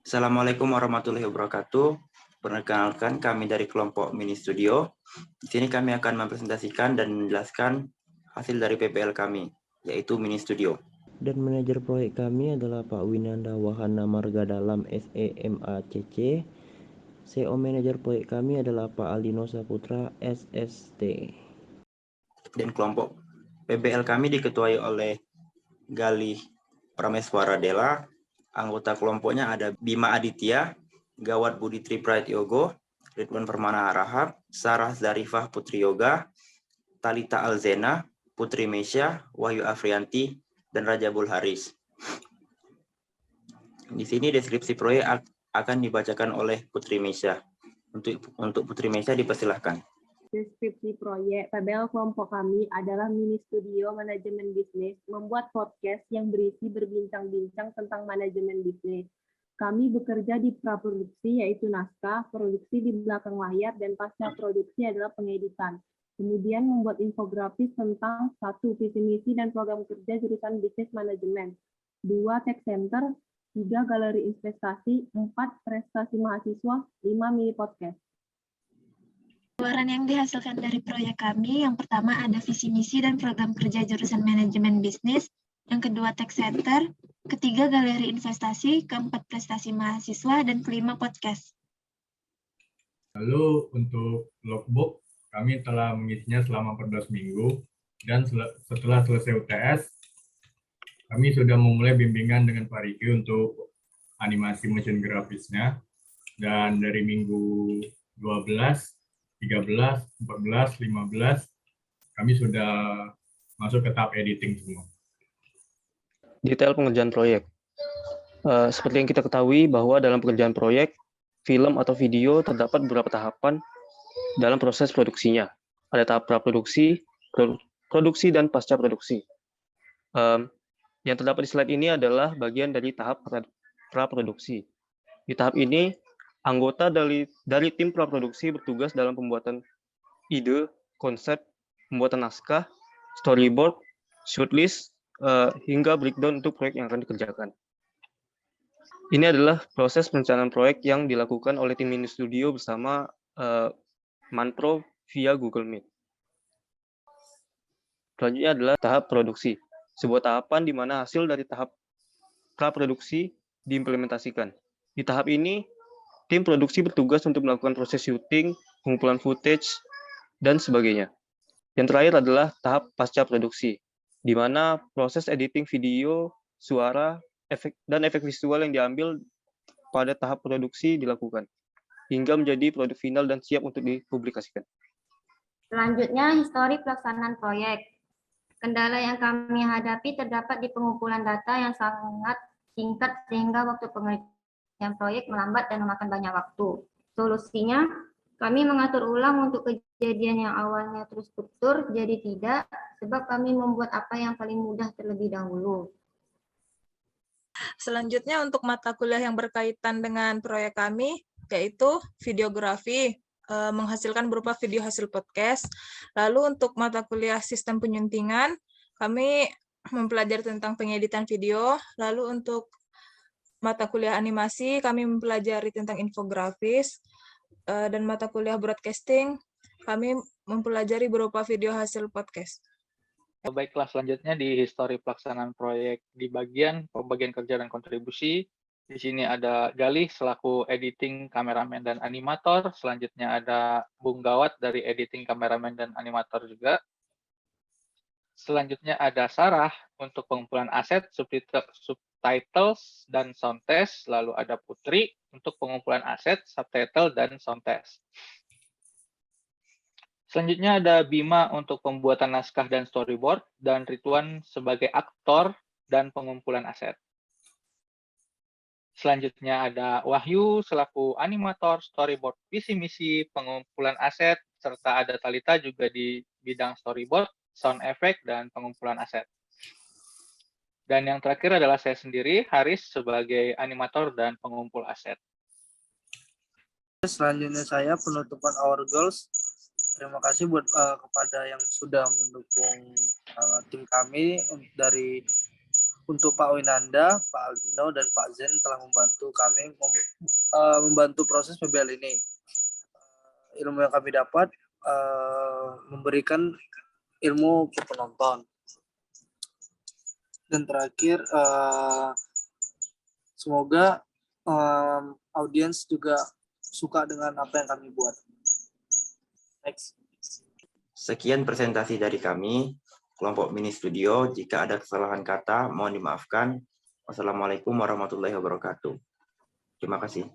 Assalamualaikum warahmatullahi wabarakatuh. Perkenalkan, kami dari kelompok Mini Studio. Di sini kami akan mempresentasikan dan menjelaskan hasil dari PPL kami, yaitu Mini Studio. Dan manajer proyek kami adalah Pak Winanda Wahana Marga Dalam SEMACC. CO manajer proyek kami adalah Pak Alino Saputra SST. Dan kelompok PPL kami diketuai oleh Galih Prameswara Dela. Anggota kelompoknya ada Bima Aditya, Gawat Budi Triprayat Yogo, Ridwan Permana Harahap, Sarah Zarifah Putri Yoga, Talita Alzena, Putri Mesya, Wahyu Afrianti, dan Raja Bulharis. Di sini deskripsi proyek akan dibacakan oleh Putri Mesya. Untuk Putri Mesya dipersilahkan. Deskripsi proyek PBL kelompok kami adalah Mini Studio Manajemen Bisnis, membuat podcast yang berisi berbincang-bincang tentang manajemen bisnis. Kami bekerja di praproduksi, yaitu naskah, produksi di belakang layar, dan pasca produksi adalah pengeditan. Kemudian membuat infografis tentang 1. Visi misi dan program kerja jurusan bisnis manajemen, 2. Tech Center, 3. Galeri investasi, 4. Prestasi mahasiswa, 5. Mini podcast. Keluaran yang dihasilkan dari proyek kami, yang pertama ada visi misi dan program kerja jurusan manajemen bisnis, yang kedua Tech Center, ketiga galeri investasi, keempat prestasi mahasiswa, dan kelima podcast. Lalu untuk logbook, kami telah mengisinya selama 14 minggu, dan setelah selesai UTS, kami sudah memulai bimbingan dengan Pak Riki untuk animasi motion grafisnya, dan dari minggu 12, 13, 14, 15, kami sudah masuk ke tahap editing semua. Detail pengerjaan proyek. Seperti yang kita ketahui bahwa dalam pengerjaan proyek, film atau video terdapat beberapa tahapan dalam proses produksinya. Ada tahap praproduksi, produksi, dan pasca produksi. Yang terdapat di slide ini adalah bagian dari tahap praproduksi. Di tahap ini, anggota dari tim praproduksi bertugas dalam pembuatan ide, konsep, pembuatan naskah, storyboard, shortlist, hingga breakdown untuk proyek yang akan dikerjakan. Ini adalah proses perencanaan proyek yang dilakukan oleh tim Mini Studio bersama Manpro via Google Meet. Selanjutnya adalah tahap produksi, sebuah tahapan di mana hasil dari tahap praproduksi diimplementasikan. Di tahap ini, tim produksi bertugas untuk melakukan proses syuting, pengumpulan footage, dan sebagainya. Yang terakhir adalah tahap pasca produksi, di mana proses editing video, suara, dan efek visual yang diambil pada tahap produksi dilakukan, hingga menjadi produk final dan siap untuk dipublikasikan. Selanjutnya, histori pelaksanaan proyek. Kendala yang kami hadapi terdapat di pengumpulan data yang sangat singkat sehingga waktu pengerjaan proyek melambat dan memakan banyak waktu. Solusinya, kami mengatur ulang untuk kejadian yang awalnya terstruktur jadi tidak, sebab kami membuat apa yang paling mudah terlebih dahulu. Selanjutnya untuk mata kuliah yang berkaitan dengan proyek kami, yaitu videografi, menghasilkan berupa video hasil podcast. Lalu untuk mata kuliah sistem penyuntingan, kami mempelajari tentang pengeditan video. Lalu untuk mata kuliah animasi, kami mempelajari tentang infografis. Dan mata kuliah broadcasting, kami mempelajari berupa video hasil podcast. Baiklah, selanjutnya di histori pelaksanaan proyek di bagian pembagian kerja dan kontribusi. Di sini ada Galih selaku editing, kameramen, dan animator. Selanjutnya ada Bung Gawat dari editing, kameramen, dan animator juga. Selanjutnya ada Sarah untuk pengumpulan aset, subtitles, dan sound test. Lalu ada Putri untuk pengumpulan aset, subtitle, dan sound test. Selanjutnya ada Bima untuk pembuatan naskah dan storyboard, dan Ridwan sebagai aktor dan pengumpulan aset. Selanjutnya ada Wahyu selaku animator, storyboard, visi misi, pengumpulan aset, serta ada Talita juga di bidang storyboard, sound effect, dan pengumpulan aset. Dan yang terakhir adalah saya sendiri, Haris, sebagai animator dan pengumpul aset. Selanjutnya saya penutupan Our Goals. Terima kasih kepada yang sudah mendukung tim kami dari untuk Pak Winanda, Pak Aldino, dan Pak Zen telah membantu kami membantu proses PBL ini. Ilmu yang kami dapat memberikan ilmu ke penonton. Dan terakhir, semoga audiens juga suka dengan apa yang kami buat. Next. Sekian presentasi dari kami, kelompok Mini Studio. Jika ada kesalahan kata, mohon dimaafkan. Wassalamualaikum warahmatullahi wabarakatuh. Terima kasih.